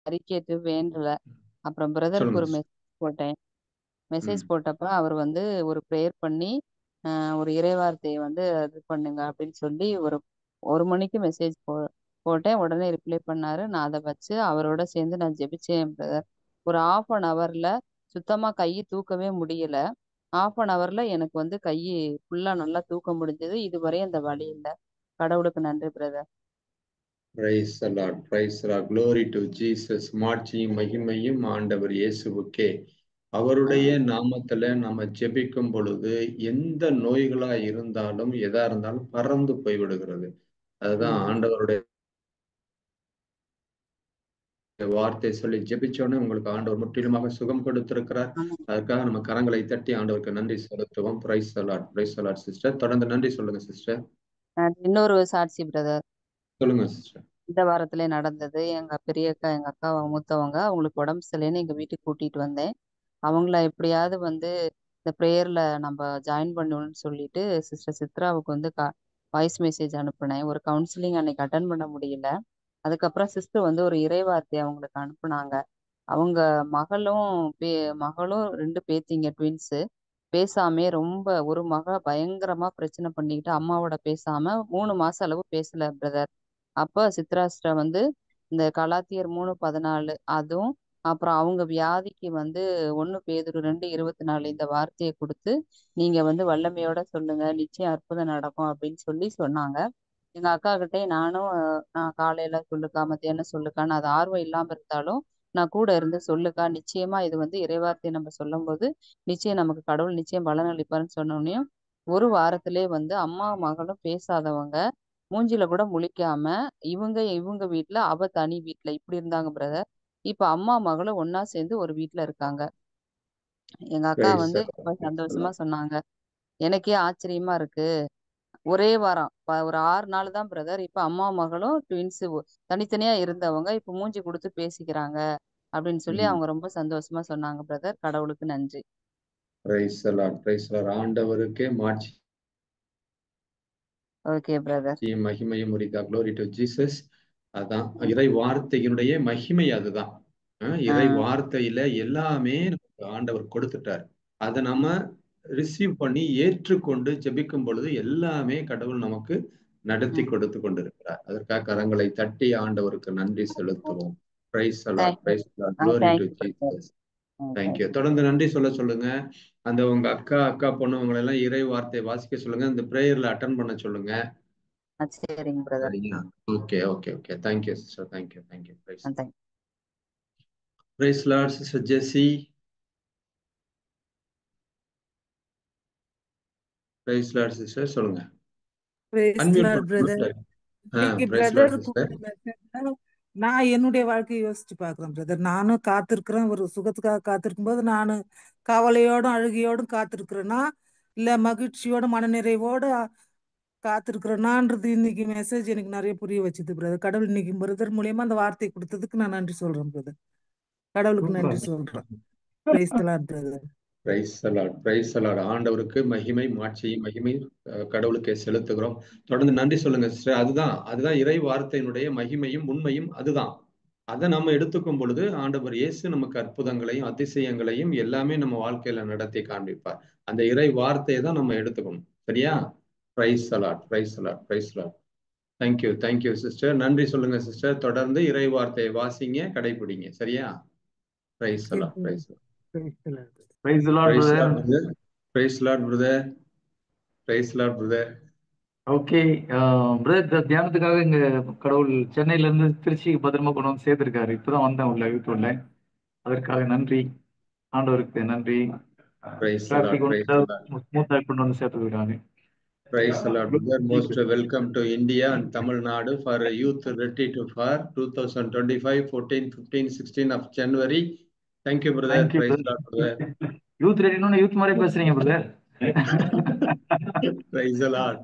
அறிக்கையிட்டு வேண்டல. அப்புறம் பிரதருக்கு சொல்லுங்க ஒரு மெசேஜ் போட்டேன். மெசேஜ் ம் போட்டப்ப அவர் வந்து ஒரு ப்ரேயர் பண்ணி ஒரு இறைவார்த்தையை வந்து இது பண்ணுங்க அப்படின்னு சொல்லி ஒரு 1 மணிக்கு மெசேஜ் போட்டேன். உடனே ரிப்ளை பண்ணாரு. நான் அதை வச்சு அவரோட சேர்ந்து நான் ஜெபிச்சேன் பிரதர். ஒரு 1/2 அன் ஹவர்ல சுத்தமா கையை தூக்கவே முடியல. 1/2 அன் ஹவர்ல எனக்கு வந்து கையை ஃபுல்லா நல்லா தூக்க முடிஞ்சது. இதுவரை அந்த வலி இல்லை. கடவுளுக்கு நன்றி brother. Price the Lord, praise the Lord, glory to Jesus. மாட்சியும் மகிமையும் ஆண்டவர் இயேசுவுக்கே. அவருடைய நாமத்துல நம்ம ஜெபிக்கும் பொழுது எந்த நோய்களா இருந்தாலும் எதா இருந்தாலும் பறந்து போய்விடுகிறது. அதுதான் ஆமா ஆண்டவருடைய வார்த்தை சொல்லி ஜெபிச்சோன்னே உங்களுக்கு ஆண்டவர் முற்றிலுமாக சுகம் கொடுத்திருக்கிறார். ஆமா. அதற்காக நம்ம கரங்களை தட்டி ஆண்டவருக்கு நன்றி செலுத்துவோம். Praise the Lord, praise the lord sister. தொடர்ந்து நன்றி சொல்லுங்க சிஸ்டர். இன்னொரு சாட்சி பிரதர். சொல்லுங்க சிஸ்டர். இந்த வாரத்திலே நடந்தது. எங்க பெரிய அக்கா, எங்க அக்கா மூத்தவங்க, அவங்களுக்கு உடம்பு சரியில்லைன்னு எங்க வீட்டுக்கு கூட்டிட்டு வந்தேன். அவங்கள எப்படியாவது வந்து இந்த ப்ரேயர்ல நம்ம ஜாயின் பண்ணணும்னு சொல்லிட்டு சிஸ்டர் சித்ராவுக்கு வந்து வாய்ஸ் மெசேஜ் அனுப்புனேன். ஒரு கவுன்சிலிங் அன்னைக்கு அட்டன் பண்ண முடியல. அதுக்கப்புறம் சிஸ்டர் வந்து ஒரு இறைவார்த்தை அவங்களுக்கு அனுப்புனாங்க. அவங்க மகளும் பே மகளும் 2 பேத்திங்க ட்வின்ஸு. பேசாமே ரொம்ப ஒரு மக பயங்கரமா பிரச்சனை பண்ணிக்கிட்டு அம்மாவோட பேசாம 3 மாசம் அளவு பேசல பிரதர். அப்ப சித்ராஸ்ட வந்து இந்த கலாத்தியர் 3:14 அதுவும் அப்புறம் அவங்க வியாதிக்கு வந்து 1 பேதுரு 2:24 இந்த வார்த்தையை கொடுத்து நீங்க வந்து வல்லமையோட சொல்லுங்க, நிச்சயம் அற்புதம் நடக்கும் அப்படின்னு சொல்லி சொன்னாங்க. எங்க அக்கா கிட்டே நானும் நான் காலையில சொல்லுக்கா மத்தியானம் சொல்லுக்கான்னு அது ஆர்வம் இல்லாம இருந்தாலும் நான் கூட இருந்து சொல்லுக்கா நிச்சயமா இது வந்து இறைவார்த்தை நம்ம சொல்லும்போது நிச்சயம் நமக்கு கடவுள் நிச்சயம் பலன் அளிப்பாருன்னு சொன்னோடனையும் 1 வாரத்திலே வந்து அம்மா மகளும் பேசாதவங்க மூஞ்சில கூட முழிக்காம இவங்க இவங்க வீட்ல அவ தனி வீட்ல இப்படி இருந்தாங்க பிரதர். இப்ப அம்மா மகளும் ஒண்ணா சேர்ந்து ஒரு வீட்ல இருக்காங்க. எங்க அக்கா பிரைஸ் தி வந்து லார்ட், ரொம்ப பிரைஸ் தி சந்தோஷமா லார்ட். சொன்னாங்க. எனக்கே ஆச்சரியமா இருக்கு. ஒரே வாரம் ஒரு 6 நாள் தான் பிரதர். இப்ப அம்மா மகளும் ட்வின்ஸ் தனித்தனியா இருந்தவங்க இப்ப மூஞ்சி கொடுத்து பேசிக்கிறாங்க அப்படின்னு சொல்லி ம் அவங்க ரொம்ப சந்தோஷமா சொன்னாங்க பிரதர். கடவுளுக்கு நன்றி. Praise the Lord, praise the Lord. ஆண்டவருக்கே மாட்சி ஓகே பிரதர். மகிமையும் உரித்தா. glory to Jesus. அதான் இறை வார்த்தையினுடைய மகிமை அதுதான். இறை ஆஹ் வார்த்தையில எல்லாமே நமக்கு ஆண்டவர் கொடுத்துட்டார். அதை நம்ம ரிசீவ் பண்ணி ஏற்றுக்கொண்டு ஜெபிக்கும் பொழுது எல்லாமே கடவுள் நமக்கு நடத்தி கொடுத்து கொண்டிருக்கிறார். அதற்காக கரங்களை தட்டி ஆண்டவருக்கு நன்றி செலுத்துவோம். Praise the Lord, thank you. Praise the Lord. glory to thank you brother. Jesus. Thank you. தொடர்ந்து நன்றி சொல்லுங்க. அந்த உங்க அக்கா பொண்ணுங்களை எல்லாம் இறை வார்த்தை வாசிக்க சொல்லுங்க. இந்த பிரேயர்ல அட்டன் பண்ண சொல்லுங்க. சரிங்க பிரதர். சரிங்களா? Okay okay okay. Thank you sister. Thank you thank you. Thank you. Praise Lord sister Jessy. Praise Lord sister சொல்லுங்க. Praise the unmute Lord, brother. பண்ணுங்க. இன்னைக்கு பிரைஸ் பிரதர் லார்ட் சிஸ்டர். நான் என்னுடைய வாழ்க்கையை யோசிச்சு பாக்குறேன் பிரதர். நானும் காத்திருக்கிறேன், ஒரு சுகத்துக்காக காத்திருக்கும் போது நானு கவலையோடும் அழுகையோடும் காத்திருக்கிறேன்னா இல்ல மகிழ்ச்சியோட மனநிறைவோட காத்திருக்கிறேனான்றது இன்னைக்கு மெசேஜ் எனக்கு நிறைய புரிய வச்சுது பிரதர். கடவுள் இன்னைக்கு பிரதர் மூலியமா அந்த வார்த்தை கொடுத்ததுக்கு நான் நன்றி சொல்றேன் பிரதர். கடவுளுக்கு நன்றி சொல்றேன். Praise the lord brother. Praise Lord, price lord. ஆண்டவருக்கு மகிமை மாட்சியும் மகிமை கடவுளுக்கே செலுத்துகிறோம். தொடர்ந்து நன்றி சொல்லுங்க சிஸ்டர். அதுதான் இறை வார்த்தையினுடைய மகிமையும் உண்மையும் அதுதான். அதை நம்ம எடுத்துக்கும் பொழுது ஆண்டவர் இயேசு நமக்கு அற்புதங்களையும் அதிசயங்களையும் எல்லாமே நம்ம வாழ்க்கையில நடத்தி காண்பிப்பார். அந்த இறை வார்த்தையை தான் நம்ம எடுத்துக்கணும். சரியா? Price Lord, price Lord, price Lord. Thank you thank you sister. நன்றி சொல்லுங்க சிஸ்டர். தொடர்ந்து இறை வார்த்தையை வாசிங்க, கடைபிடிங்க. சரியா? பிரைஸ் லார்ட், பிரைஸ் லார்ட். Praise the Lord. Praise the Lord, praise brother. Lord brother. Praise Lord brother. Praise Lord brother. Okay brother, தியானத்துக்காக இங்க கடவுள் சென்னையில இருந்து திருச்சிக்கு பத்திரமா கொண்டு வந்து சேர்த்திருக்காரு. இப்பதான் வந்தேன் உள்ள வீட்டுள்ள. அதற்காக நன்றி, ஆண்டவருக்கு நன்றி. பிரைஸ் லார்ட், டிராபிக் பிரைஸ் வந்து லார்ட். ஸ்மூத்தா கொண்டு வந்து சேர்த்துருக்காங்க. Praise the Lord, brother. Most welcome to India and Tamil Nadu for a youth retreat for 2025, 14, 15, 16 of January. Thank you, brother. Thank you Praise the Lord, brother. Youth ரெடினு youth மாதிரி பேசுறீங்க brother. Praise the Lord.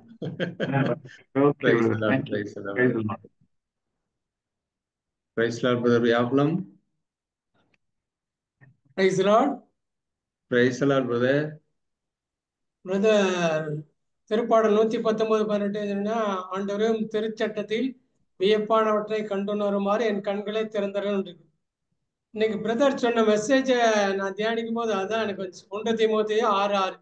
Okay Praise the brother, Lord. Thank you. Praise the Lord. Praise the Lord. Praise the Lord, brother Yakulam. Praise the Lord. Praise the Lord, brother. Brother, திருப்பாடல் 119:18 என்னன்னா, ஆண்டவரும் திருச்சட்டத்தில் வியப்பானவற்றை கண்டுணருமாறு என் கண்களை திறந்தரல் இருக்கு. இன்னைக்கு brother சொன்ன மெசேஜை நான் தியானிக்கும் போது அதான் எனக்கு வந்துச்சு. 1 தீமோத்தேயு 6:6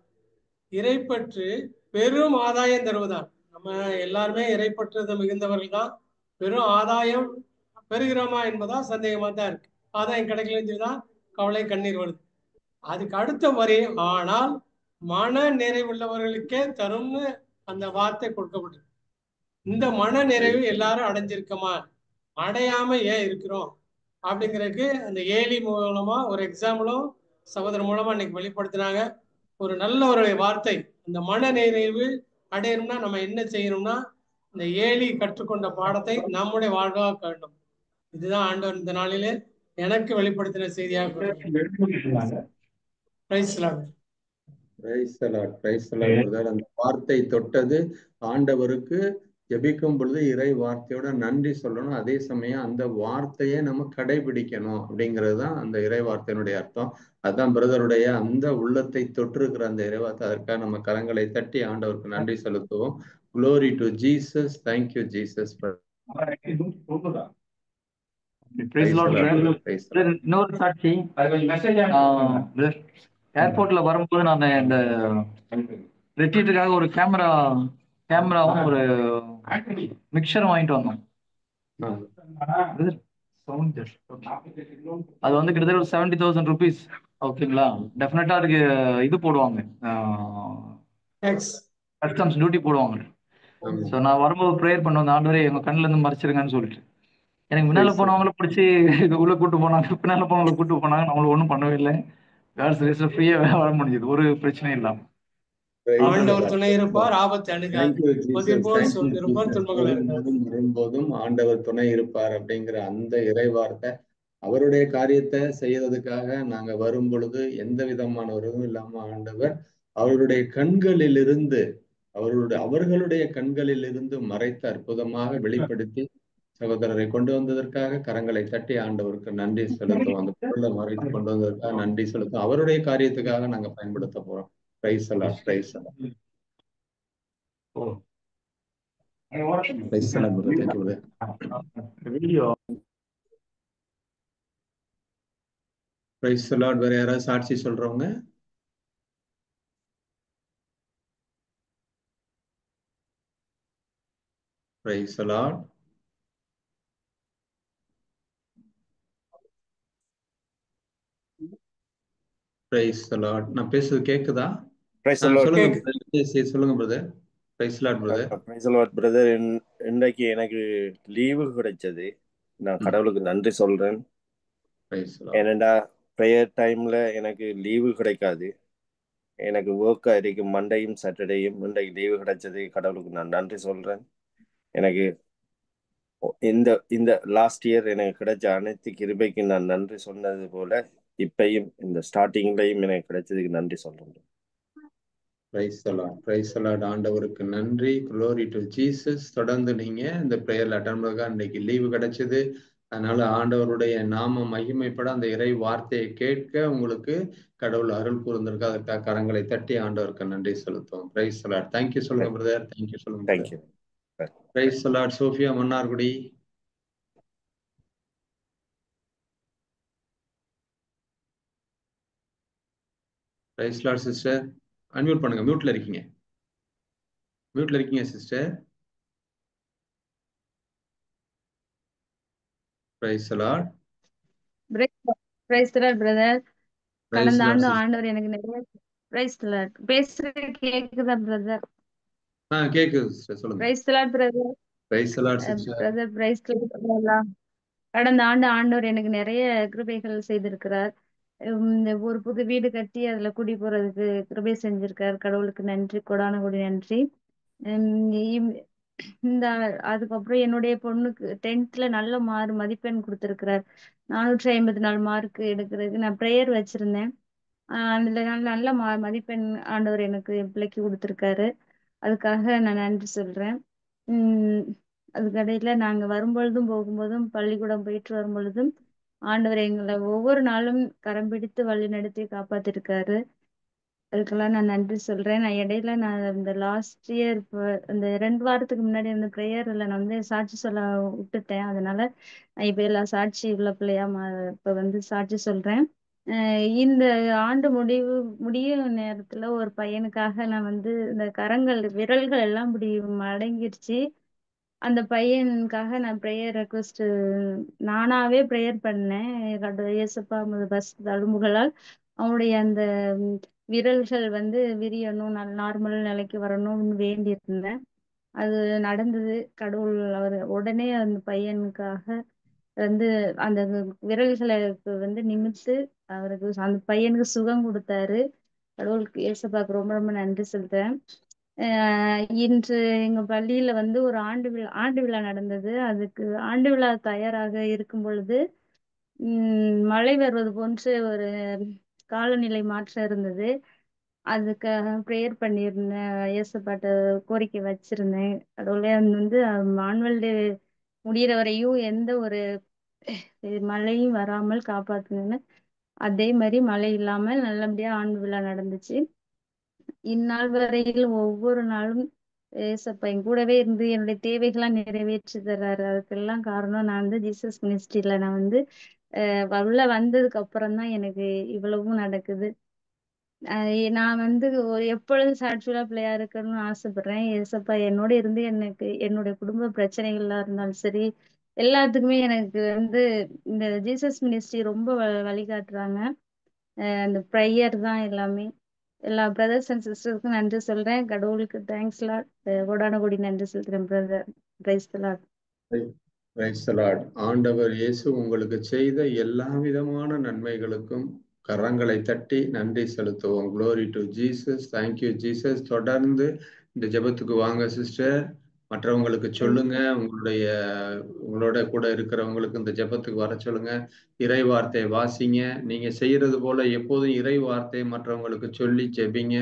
இறைப்பற்று பெரும் ஆதாயம் தருவதால். நம்ம எல்லாருமே இறைப்பற்றது மிகுந்தவர்கள் தான். பெரும் ஆதாயம் பெறுகிறோமா என்பதா சந்தேகமா தான் இருக்கு. ஆதாயம் கிடைக்கலன்னு தான் கவலை கண்ணீர் வருது. அதுக்கு அடுத்த வரி, ஆனால் மன நிறைவுள்ளவர்களுக்கே தரும்னு அந்த வார்த்தை கொடுக்கப்பட்டது. இந்த மன நிறைவு எல்லாரும் அடைஞ்சிருக்கோமா, அடையாம ஏன் இருக்கிறோம் அப்படிங்கிறதுக்கு அந்த ஏலி மூலமா ஒரு எக்ஸாம்பிளும் சகோதரர் மூலமா இன்னைக்கு வெளிப்படுத்தினாங்க. ஒரு நல்ல ஒரு வார்த்தை. அந்த மன நிறைவு அடையணும்னா நம்ம என்ன செய்யணும்னா, இந்த ஏலி கற்றுக்கொண்ட பாடத்தை நம்முடைய வாழ்வாக்க வேண்டும். இதுதான் ஆண்டவர் இந்த நாளிலே எனக்கு வெளிப்படுத்தின செய்தியாக கொடுக்கிறார். Praise Lord. Praise the Lord, praise the lord brother. அந்த வார்த்தை தொட்டது ஆண்டவருக்கு. ஜெபிக்கும் பொழுது இறை வார்த்தையோட நன்றி சொல்லணும். அதே சமயம் அந்த வார்த்தையை நம்ம கடைபிடிக்கணும் அப்படிங்கிறது தான் அந்த இறை வார்த்தையினுடைய அர்த்தம். அதான் பிரதருடைய அந்த உள்ளத்தை தொற்றிருக்கிற அந்த இறை வார்த்தை. அதற்காக நம்ம கரங்களை தட்டி ஆண்டவருக்கு நன்றி செலுத்துவோம். Glory to Jesus. Thank you Jesus. Praise the Lord, brother. Brother, இன்னொரு சாட்சி. ஏர்போர்ட்ல வரும்போது நான் இந்த ரெட்ரீட்டுக்காக ஒரு கேமராவும் ஒரு மிக்சரும் வாங்கிட்டு வந்தோம். அது வந்து கிட்டத்தட்ட ஒரு 70,000 rupees. ஓகேங்களா? டெஃபினட்டா அதுக்கு இது போடுவாங்க, கஸ்டம்ஸ் டியூட்டி போடுவாங்க. ஸோ நான் வரும்போது ப்ரேயர் பண்ண வந்த ஆண்டவரே எங்க கண்ணுல இருந்து மறைச்சிருங்கன்னு சொல்லிட்டு, எனக்கு முன்னால போனவங்கள பிடிச்சி உள்ள கூட்டு போனாங்க, பின்னால போனவங்கள கூட்டு போனாங்க. நம்மள ஒன்றும் பண்ணவே இல்லை. ஃப்ரீயா வர முடிஞ்சது, ஒரு பிரச்சனையும் இல்லாம. ஆண்டவர் துணை இருப்பார், ஆபத்து அணுகாது. வரும்போதும் ஆண்டவர் துணை இருப்பார் அப்படிங்கிற அந்த இறை வார்த்தை, அவருடைய காரியத்தை செய்யறதுக்காக நாங்க வரும் பொழுது எந்த விதமான உறவும் இல்லாம ஆண்டவர் அவருடைய கண்களிலிருந்து அவர்களுடைய கண்களிலிருந்து மறைத்து அற்புதமாக வெளிப்படுத்தி சகோதரரை கொண்டு வந்ததற்காக கரங்களை தட்டி ஆண்டவருக்கு நன்றி செலுத்துவோம். அந்த பொருளை மறைத்து கொண்டு வந்ததற்காக நன்றி செலுத்தும். அவருடைய காரியத்துக்காக நாங்க பயன்படுத்த போறோம். Praise Allah, praise Allah. Praise Allah brother. Thank you brother. Praise Allah. வேற யாராவது சாட்சி சொல்றவங்க? Praise Allah. Praise Allah. நான் பேசுறது கேக்குதா? சொல்லுங்க brother. Praise Allah brother. Praise Allah brother. இன்றைக்கு எனக்கு லீவு கிடைச்சது. நான் கடவுளுக்கு நன்றி சொல்றேன். ஏனெண்டா ப்ரேயர் டைம்ல எனக்கு லீவு கிடைக்காது. எனக்கு ஒர்க்கா இருக்கு. மண்டேயும் சாட்டர்டேயும் இன்றைக்கு லீவு கிடைச்சது. கடவுளுக்கு நான் நன்றி சொல்றேன். எனக்கு இந்த லாஸ்ட் இயர் எனக்கு கிடைச்ச அனைத்து கிருபைக்கு நான் நன்றி சொன்னது போல இப்பையும் இந்த ஸ்டார்டிங்லையும் எனக்கு கிடைச்சதுக்கு நன்றி சொல்றேன். Praise the Lord, praise the Lord. ஆண்டவருக்கு நன்றி. Glory to Jesus. தொடர்ந்து நீங்க இந்த பிரேயர்ல அட்டெண்ட் பண்ணுங்க. இன்னைக்கு லீவு கிடைச்சது, அதனால ஆண்டவருடைய நாம மகிமைப்பட அந்த இறை வார்த்தையை கேட்க உங்களுக்கு கடவுள் அருள் கூர்ந்திருக்க. அதற்காக கரங்களை தட்டி ஆண்டவருக்கு நன்றி செலுத்துவோம். Praise the Lord. தேங்க்யூ சொல்லுங்க பிரதர். தேங்க்யூ சொல்லுங்க. Thank you. Praise the lord. Sophia Mannargudi. Praise the lord sister. Unmute பண்ணுங்க. மியூட்ல இருக்கீங்க. மியூட்ல இருக்கீங்க sister. Praise the Lord. Praise the lord brother. கடந்த ஆண்டு ஆண்டவர் எனக்கு நிறைய பிரைஸ் தி லார்ட் பேசுறது கேக்குதா பிரதர்? கேக்குது சிஸ்டர், சொல்லுங்க. Price the lord brother. Price the lord sister. Brother price the Lord. கடந்த ஆண்டு ஆண்டவர் எனக்கு நிறைய கிருபைகள் செய்திருக்கிறார். ஒரு புது வீடு கட்டி அதுல குடி போறதுக்கு கிருபை செஞ்சிருக்கார். கடவுளுக்கு நன்றி, கொடான கொடி நன்றி. இந்த அதுக்கப்புறம் என்னுடைய பொண்ணுக்கு 10th நல்ல மதிப்பெண் கொடுத்திருக்கிறார். 454 மார்க் எடுக்கிறதுக்கு நான் ப்ரேயர் வச்சிருந்தேன். அதுல நல்ல மதிப்பெண் ஆண்டவர் எனக்கு என் பிள்ளைக்கு கொடுத்திருக்காரு. அதுக்காக நான் நன்றி சொல்றேன். அதுக்கடையில நாங்க வரும்பொழுதும் போகும்போதும் பள்ளிக்கூடம் போயிட்டு வரும்பொழுதும் ஆண்டவர் எங்களை ஒவ்வொரு நாளும் கரம் பிடித்து வழி நடத்தி காப்பாத்திருக்காரு. அதுக்கெல்லாம் நான் நன்றி சொல்றேன். நான் இடையில இந்த லாஸ்ட் இயர் இந்த 2 வாரத்துக்கு முன்னாடி அந்த ப்ரேயர்ல நான் சாட்சி சொல்ல விட்டுட்டேன். அதனால நான் இப்ப எல்லா சாட்சி உள்ள பிள்ளையா இப்ப சாட்சி சொல்றேன். இந்த ஆண்டு முடியும் நேரத்துல ஒரு பையனுக்காக நான் இந்த கரங்கள் விரல்கள் எல்லாம் இப்படி மடங்கிருச்சு. அந்த பையனுக்காக நான் ப்ரேயர் ரெக்வஸ்ட் நானாவே ப்ரேயர் பண்ணேன். இயேசப்பா பஸ் தழும்புகளால் அவனுடைய அந்த விரல்கள் விரியணும், நார்மல் நிலைக்கு வரணும்னு வேண்டி இருந்தேன். அது நடந்தது. கடவுள் அவர் உடனே அந்த பையனுக்காக அந்த விரல்களுக்கு நிமித்து அவருக்கு அந்த பையனுக்கு சுகம் கொடுத்தாரு. கடவுளுக்கு இயேசப்பாக்கு ரொம்ப ரொம்ப நன்றி சொல்றேன். இன்று எங்க பள்ளியில ஒரு ஆண்டு விழா நடந்தது. அதுக்கு ஆண்டு விழா தயாராக இருக்கும் பொழுது மழை வருவது போன்று ஒரு காலநிலை மாற்றம் இருந்தது. அதுக்காக ப்ரேயர் பண்ணியிருந்தேன். இயேசப்பாட்ட கோரிக்கை வச்சிருந்தேன். கடவுளே ஆனுவல் டே முடிகிற வரையும் எந்த ஒரு மழையும் வராமல் காப்பாத்துங்கன்னு. அதே மாதிரி மழை இல்லாமல் நல்லபடியா ஆண்டு விழா நடந்துச்சு. இந்நாள் வரையில் ஒவ்வொரு நாளும் ஏசப்பா என் கூடவே இருந்து என்னுடைய தேவைகள்லாம் நிறைவேற்றி தர்றாரு. அதுக்கெல்லாம் காரணம் நான் ஜீசஸ் மினிஸ்ட்ரியில நான் உள்ள வந்ததுக்கு அப்புறம் தான் எனக்கு இவ்வளவும் நடக்குது. நான் எப்பொழுது சாட்சியுள்ள பிள்ளையா இருக்கணும்னு ஆசைப்படுறேன். ஏசப்பா என்னோட இருந்து எனக்கு என்னுடைய குடும்ப பிரச்சனைகளா இருந்தாலும் சரி, எல்லாத்துக்குமே எனக்கு இந்த ஜீசஸ் மினிஸ்ட்ரி ரொம்ப வழிகாட்டுறாங்க. அந்த ப்ரேயர் தான் எல்லாமே. எல்லா பிரதர்ஸ் அண்ட் சிஸ்டருக்கும் நன்றி சொல்றேன். கடவுளுக்கு தேங்க்ஸ் லாட். கோடான கோடி நன்றி சொல்றேன் brother. Price the Lord. Praise the Lord. ஆண்டவர் இயேசு உங்களுக்கு செய்த எல்லா விதமான நன்மைகளுக்கும் கரங்களை தட்டி நன்றி செலுத்துவோம். Glory to Jesus. Thank you Jesus. தொடர்ந்து இந்த ஜெபத்துக்கு வாங்க சிஸ்டர். மற்றவங்களுக்கு சொல்லுங்க. உங்களோட கூட இருக்கிறவங்களுக்கு இந்த ஜெபத்துக்கு வர சொல்லுங்க. இறை வார்த்தை வாசிங்க. நீங்க செய்யறது போல எப்போதும் இறை வார்த்தை மற்றவங்களுக்கு சொல்லி ஜெபிங்க.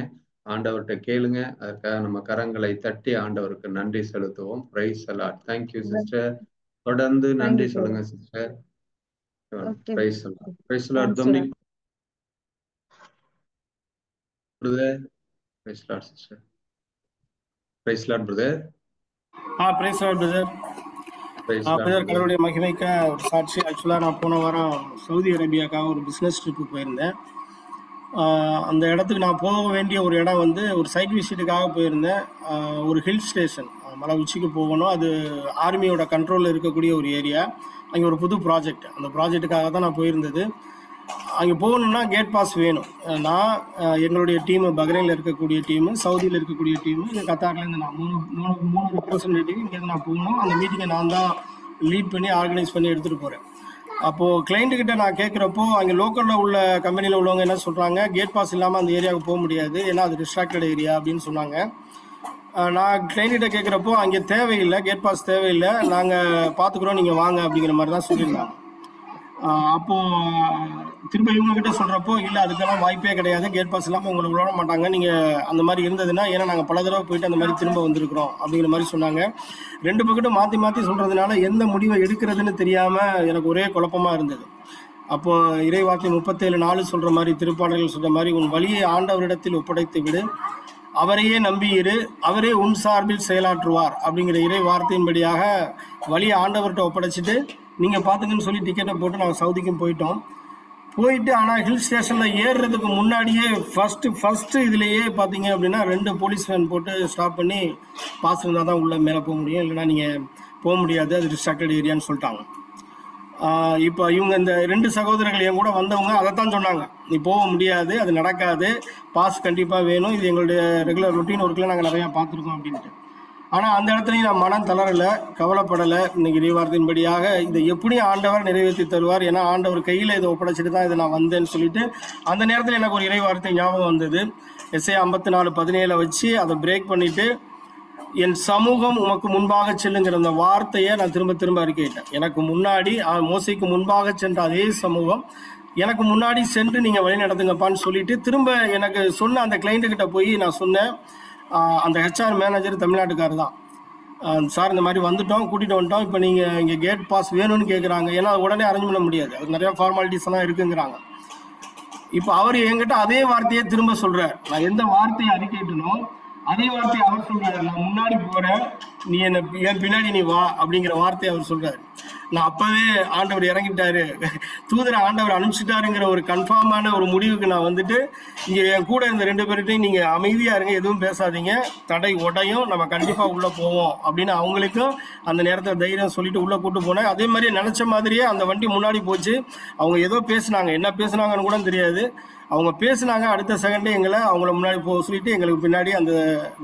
ஆண்டவர்கிட்ட கேளுங்க. அதுக்காக நம்ம கரங்களை தட்டி ஆண்டவருக்கு நன்றி செலுத்துவோம். Praise the Lord. Thank you sister. தொடர்ந்து நன்றி சொல்லுங்க sister. Praise the Lord. Praise the Lord Dominic brother. Price the lord sister. Praise the lord brother. Price the lord brother. Brother கடவுளுடைய மகிமைக்கு ஒரு சாட்சி. ஆக்சுவலாக நான் போன வாரம் சவுதி அரேபியாக்காக ஒரு பிஸ்னஸ் ட்ரிப்பு போயிருந்தேன். அந்த இடத்துக்கு நான் போக வேண்டிய ஒரு இடம் ஒரு சைட் விசிட்டுக்காக போயிருந்தேன். ஒரு ஹில் ஸ்டேஷன், மலை உச்சிக்கு போகணும். அது ஆர்மியோட கண்ட்ரோலில் இருக்கக்கூடிய ஒரு ஏரியா. அங்கே ஒரு புது ப்ராஜெக்ட், அந்த ப்ராஜெக்டுக்காக தான் நான் போயிருந்தது. அங்கே போகணுன்னா கேட் பாஸ் வேணும். நான் எங்களுடைய டீமு, பஹ்ரைனில் இருக்கக்கூடிய டீமு, சவுதியில் இருக்கக்கூடிய டீமு, இங்கே கத்தார்லேருந்து நான் மூணு ரெப்ரசன்டேட்டிவ் இங்கேருந்து நான் போகணும். அந்த மீட்டிங்கை நான் தான் லீட் பண்ணி ஆர்கனைஸ் பண்ணி எடுத்துகிட்டு போகிறேன். அப்போது கிளைண்ட்டுக்கிட்ட நான் கேட்குறப்போ அங்கே லோக்கலில் உள்ள கம்பெனியில் உள்ளவங்க என்ன சொல்கிறாங்க, கேட் பாஸ் இல்லாமல் அந்த ஏரியாவுக்கு போக முடியாது, ஏன்னா அது டிஸ்ட்ராக்டட் ஏரியா அப்படின்னு சொன்னாங்க. நான் கிளைண்ட்டிட்ட கேட்குறப்போ அங்கே தேவையில்லை, கேட் பாஸ் தேவையில்லை, நாங்கள் பார்த்துக்குறோம், நீங்கள் வாங்க அப்படிங்கிற மாதிரி தான் சொல்லியிருந்தாங்க. அப்போது திரும்ப இவங்ககிட்ட சொல்கிறப்போ இல்லை, அதுக்கெல்லாம் வாய்ப்பே கிடையாது, கேட் பாஸ் இல்லாமல் உங்களை விட மாட்டாங்க, நீங்கள் அந்த மாதிரி இருந்ததுன்னா, ஏன்னா நாங்கள் பல தடவை போயிட்டு அந்த மாதிரி திரும்ப வந்திருக்கிறோம் அப்படிங்கிற மாதிரி சொன்னாங்க. ரெண்டு பக்கட்டும் மாற்றி மாற்றி சொல்கிறதுனால எந்த முடிவை எடுக்கிறதுன்னு தெரியாமல் எனக்கு ஒரே குழப்பமாக இருந்தது. அப்போது இறைவார்த்தை 37:4 சொல்கிற மாதிரி, திருப்பாடல்கள் சொல்கிற மாதிரி, உன் வழியை ஆண்டவரிடத்தில் ஒப்படைத்து விடு, அவரையே நம்பியிரு, அவரே உன் சார்பில் செயலாற்றுவார் அப்படிங்கிற இறை வார்த்தையின்படியாக வழியை ஆண்டவர்கிட்ட ஒப்படைச்சிட்டு நீங்கள் பார்த்துக்குன்னு சொல்லி டிக்கெட்டை போட்டு நாங்கள் சவுதிக்கும் போயிட்டோம். ஆனால் ஹில் ஸ்டேஷனில் ஏறுறதுக்கு முன்னாடியே ஃபஸ்ட்டு இதுலேயே பார்த்தீங்க அப்படின்னா 2 போலீஸ் வேன் போட்டு ஸ்டாப் பண்ணி பாஸ் இருந்தால் தான் உள்ளே மேலே போக முடியும், இல்லைனா நீங்கள் போக முடியாது, அது டிஸ்ட்ராக்டட் ஏரியான்னு சொல்லிட்டாங்க. இப்போ இவங்க இந்த 2 சகோதரர்கள் என் கூட வந்தவங்க அதைத்தான் சொன்னாங்க, நீ போக முடியாது, அது நடக்காது, பாஸ் கண்டிப்பாக வேணும், இது எங்களுடைய ரெகுலர் ரொட்டீன் ஒர்க்கில் நாங்கள் நிறையா பார்த்துருக்கோம் அப்படின்ட்டு. ஆனால் அந்த இடத்துலையும் நான் மனம் தளரலை, கவலைப்படலை. இன்னைக்கு இறைவார்த்தையின்படியாக இதை எப்படி ஆண்டவர் நிறைவேற்றி தருவார், ஏன்னா ஆண்டவர் கையில் இதை ஒப்படைச்சிட்டு தான் இதை நான் வந்தேன்னு சொல்லிட்டு அந்த நேரத்தில் எனக்கு ஒரு இறைவார்த்தை ஞாபகம் வந்தது. எஸ்ஐயா 54:17 வச்சு அதை பிரேக் பண்ணிவிட்டு, என் சமூகம் உமக்கு முன்பாக செல்லுங்கிற அந்த வார்த்தையை நான் திரும்ப திரும்ப அறிக்கையிட்டேன். எனக்கு முன்னாடி மோசைக்கு முன்பாக சென்ற அதே சமூகம் எனக்கு முன்னாடி சென்று நீங்கள் வழி நடத்துங்கப்பான்னு சொல்லிட்டு திரும்ப எனக்கு சொன்ன அந்த கிளைண்ட்டுக்கிட்ட போய் நான் சொன்னேன். அந்த ஹெச்ஆர் மேனேஜர் தமிழ்நாட்டுக்காரர் தான். சார் இந்த மாதிரி வந்துட்டோம், கூட்டிகிட்டு வந்துட்டோம், இப்போ நீங்கள் இங்கே கேட் பாஸ் வேணும்னு கேட்குறாங்க, ஏன்னா உடனே அரேஞ்ச் பண்ண முடியாது, அது நிறையா ஃபார்மாலிட்டிஸ் எல்லாம் இருக்குங்கிறாங்க. இப்ப அவர் என்கிட்ட அதே வார்த்தையை திரும்ப சொல்றார். நான் எந்த வார்த்தையை அறிக்கைட்டனோ அதே வார்த்தையை அவர் சொல்றாரு. நான் முன்னாடி போறேன், நீ என்ன என் பின்னாடி நீ வா அப்படிங்கிற வார்த்தையை அவர் சொல்றாரு. நான் அப்பவே ஆண்டவர் இறங்கிட்டாரு, தூதரை ஆண்டவர் அனுப்பிச்சிட்டாருங்கிற ஒரு கன்ஃபார்மான ஒரு முடிவுக்கு நான் வந்துட்டு, இங்க என் கூட இருந்த 2 பேர்கிட்டையும் நீங்க அமைதியா இருங்க, எதுவும் பேசாதீங்க, தடை உடையும், நம்ம கண்டிப்பா உள்ள போவோம் அப்படின்னு அவங்களுக்கும் அந்த நேரத்தில் தைரியம் சொல்லிட்டு உள்ள கூட்டு போனேன். அதே மாதிரி நினைச்ச மாதிரியே அந்த வண்டி முன்னாடி போச்சு. அவங்க ஏதோ பேசுனாங்க, என்ன பேசுனாங்கன்னு கூட தெரியாது. அவங்க பேசுனாங்க, அடுத்த செகண்டே எங்களை அவங்கள முன்னாடி போக சொல்லிட்டு எங்களுக்கு பின்னாடி அந்த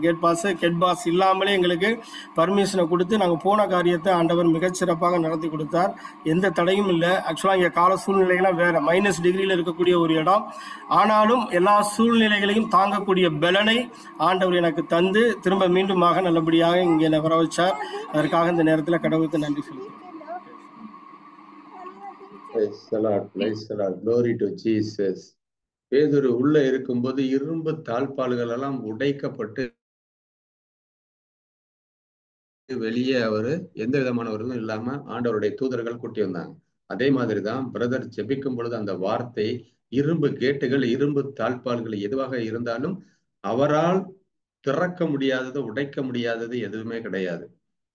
கெட் பாஸ் இல்லாமலே எங்களுக்கு பர்மிஷனை கொடுத்து நாங்கள் போன காரியத்தை ஆண்டவர் மிகச்சிறப்பாக நடத்தி கொடுத்தார். எந்த தடையும் இல்லை. ஆக்சுவலாக இங்கே கால சூழ்நிலைகள்லாம் வேற, -டிகிரியில் இருக்கக்கூடிய ஒரு இடம். ஆனாலும் எல்லா சூழ்நிலைகளையும் தாங்கக்கூடிய பலனை ஆண்டவர் எனக்கு தந்து திரும்ப மீண்டுமாக நல்லபடியாக இங்கே வர வச்சார். அதற்காக இந்த நேரத்தில் கடவுளுக்கு நன்றி சொல்லுங்கள். பேதுரு உள்ள இருக்கும்போது இரும்பு தாழ்பால்கள் எல்லாம் உடைக்கப்பட்டு வெளியே அவரு எந்த விதமானவர்களும் இல்லாம ஆண்டவருடைய தூதர்கள் கூட்டி வந்தாங்க. அதே மாதிரிதான் பிரதர் ஜெபிக்கும் பொழுது அந்த வார்த்தை, இரும்பு கேட்டுகள், இரும்பு தாழ்பால்கள் எதுவாக இருந்தாலும் அவரால் திறக்க முடியாதது, உடைக்க முடியாதது எதுவுமே கிடையாது.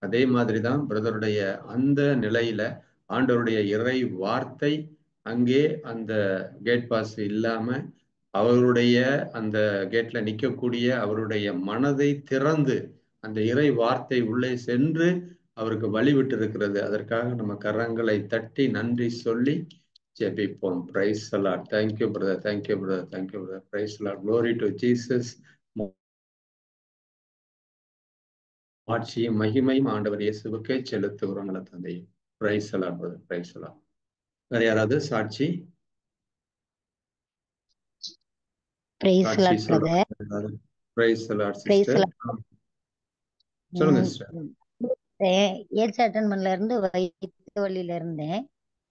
அதே மாதிரிதான் பிரதருடைய அந்த நிலையில ஆண்டவருடைய இறை வார்த்தை அங்கே அந்த கேட் பாஸ் இல்லாம அவருடைய அந்த கேட்ல நிற்கக்கூடிய அவருடைய மனதை திறந்து அந்த இறை வார்த்தை உள்ளே சென்று அவருக்கு வழிவிட்டு இருக்கிறது. அதற்காக நம்ம கரங்களை தட்டி நன்றி சொல்லி ஜெபிப்போம். Price the Lord. Thank you brother, thank you brother, thank you brother. Praise the Lord. Glory to Jesus. ஆட்சியும் மகிமையும் ஆண்டவர் இயேசுவுக்கே செலுத்துகிறோம் நல்ல தந்தையே. Price the Lord brother, price the Lord. வேற யாராவது சாட்சி? Praise the Lord, brother. Praise the Lord, Praise the sister. Lord. சொல்லுங்க sister. ஏஜ் அட்டன்மெண்ட்ல இருந்து வயிற்று வலியில இருந்தேன்.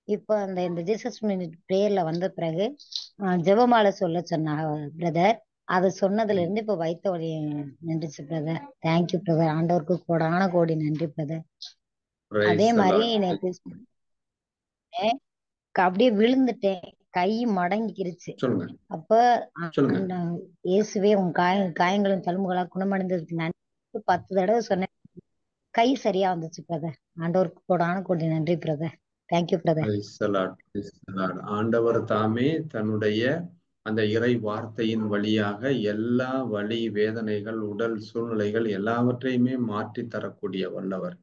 இப்போ இந்த ஜீசஸ் மினிட் பிரேயர்ல வந்த பிறகு ஜெபமாலை சொல்ல சொன்னாங்க பிரதர். அது சொன்னதுல இருந்து இப்போ வயிற்று வலி நின்றுச்சு பிரதர். Thank you brother. ஆண்டவருக்கு கோடான கோடி நன்றி பிரதர். Praise அதே the மாதிரி Lord. நேற்று அப்படியே விழுந்துட்டேன், கை மடங்கிருச்சு. சொல்லுங்க அப்ப சொல்லுங்க. இயேசுவே உன் காயங்களும் தழும்புகளா குணமடைந்ததுக்கு நன்றி 10 தடவை சொன்னேன். கை சரியா வந்துச்சு பிரதர். ஆண்டவருக்கு கோடான கோடி நன்றி brother. Thank you brother. Praise the Lord. Praise the Lord. ஆண்டவர் தாமே தன்னுடைய அந்த இறை வார்த்தையின் வழியாக எல்லா வலி வேதனைகள் உடல் சூழ்நிலைகள் எல்லாவற்றையுமே மாற்றி தரக்கூடிய வல்லவர்.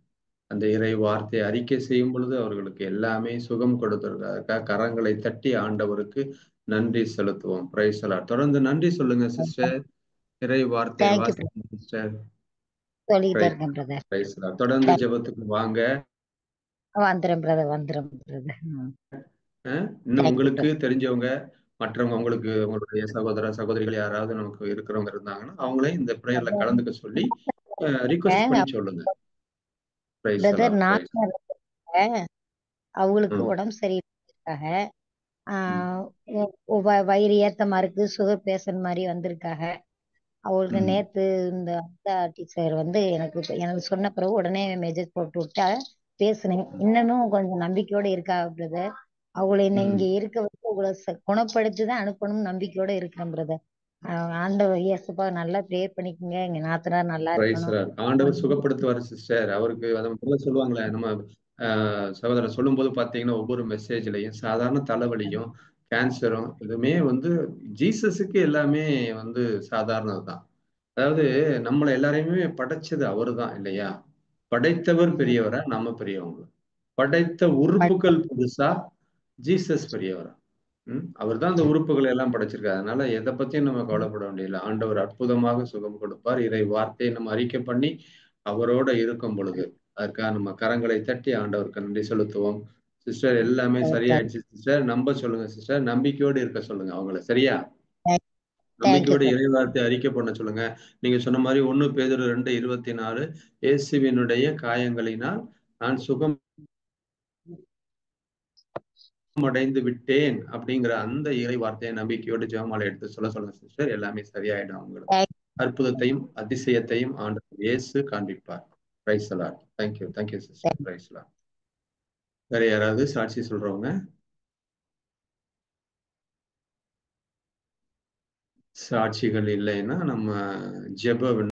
அந்த இறை வார்த்தையை அறிக்கை செய்யும் பொழுது அவர்களுக்கு எல்லாமே சுகம் கொடுத்திருக்காங்க. கரங்களை தட்டி ஆண்டவருக்கு நன்றி செலுத்துவோம். Praise the Lord. தொடர்ந்து நன்றி சொல்லுங்க சிஸ்டர். இறை வார்த்தை தேங்க்யூ வாசிங்க சிஸ்டர். சொல்லிட்டு இருக்கேன் பிரதர். Price the Lord. தொடர்ந்து ஜெபத்துக்கு வாங்க. வந்துடும் பிரதர், வந்துடும் பிரதர். இன்னும் உங்களுக்கு தெரிஞ்சவங்க மற்றவங்க உங்களுக்கு உங்களுடைய சகோதர சகோதரிகள் யாராவது நமக்கு இருக்கிறவங்க இருந்தாங்கன்னா அவங்களே இந்த பிரேயர்ல கலந்துக்க சொல்லி ரிக்வெஸ்ட் பண்ணி சொல்லுங்க. Praise the brother Lord. நான் அவங்களுக்கு உடம்பு சரியில்லைக்காக வயிறு ஏத்தமா இருக்கு, சுகர் பேஷண்ட் மாதிரி வந்திருக்காங்க. அவங்களுக்கு நேத்து இந்த டீச்சர் எனக்கு சொன்ன பிறகு உடனே மெசேஜ் போட்டு விட்டா பேசுனேன். இன்னமும் கொஞ்சம் நம்பிக்கையோட இருக்கா பிரதர். அவங்களை இங்க இருக்க வச்சு உங்களை குணப்படுத்திதான் அனுப்பணும் நம்பிக்கையோட இருக்கிறேன் பிரதர். ஆண்டவர் இயேசுப்பா நல்லா ப்ரேயர் பண்ணிக்கோங்க. எங்க நாத்தனார் நல்லா இருக்கணும். ஆண்டவர் சுகப்படுத்துவாரு சிஸ்டர். அவருக்கு அதை சொல்லுவாங்களே நம்ம சகோதரர் சொல்லும் போது பாத்தீங்கன்னா ஒவ்வொரு மெசேஜ்லயும் சாதாரண தலைவலியும் கேன்சரும் இதுவுமே ஜீசஸுக்கு எல்லாமே சாதாரணதுதான். அதாவது நம்மளை எல்லாரையுமே படைச்சது அவரு தான் இல்லையா? படைத்தவர் பெரியவரா நம்ம பெரியவங்க? படைத்த உறுப்புகள் பெருசா ஜீசஸ் பெரியவரா? அவர் தான் அந்த உறுப்புகளை எல்லாம் படைச்சிருக்காரு. அதனால எதை பத்தியும் நம்ம கவலைப்பட வேண்டியதில்லை. ஆண்டவர் அற்புதமாக சுகம் கொடுப்பார். இறை வார்த்தையை நம்ம அறிக்கை பண்ணி அவரோட இருக்கும் பொழுது அதற்காக நம்ம கரங்களை தட்டி ஆண்டவருக்கு நன்றி செலுத்துவோம். சிஸ்டர் எல்லாமே சரியாயிடுச்சு சிஸ்டர். நம்ப சொல்லுங்க சிஸ்டர். நம்பிக்கையோடு இருக்க சொல்லுங்க அவங்கள. சரியா? நம்பிக்கையோட இறை வார்த்தை அறிக்கை பண்ண சொல்லுங்க. நீங்க சொன்ன மாதிரி 1 பேதுரு 2:24 இயேசுவினுடைய காயங்களினால் நான் சுகம் அடைந்து விட்டேன் அப்படிங்கிற அந்த இறை வார்த்தையை நம்பிக்கையோடு ஜெபமாலை எடுத்து சொல்லுங்க சிஸ்டர். எல்லாமே சரியாயிடும். அவங்களுக்கு அற்புதத்தையும் அதிசயத்தையும் ஆண்டவர் இயேசு காண்பிப்பார். Praise the Lord. Thank you thank you sister. Praise the Lord. வேற யாராவது சாட்சி சொல்றவங்க? சாட்சிகள் இல்லைன்னா நம்ம ஜெப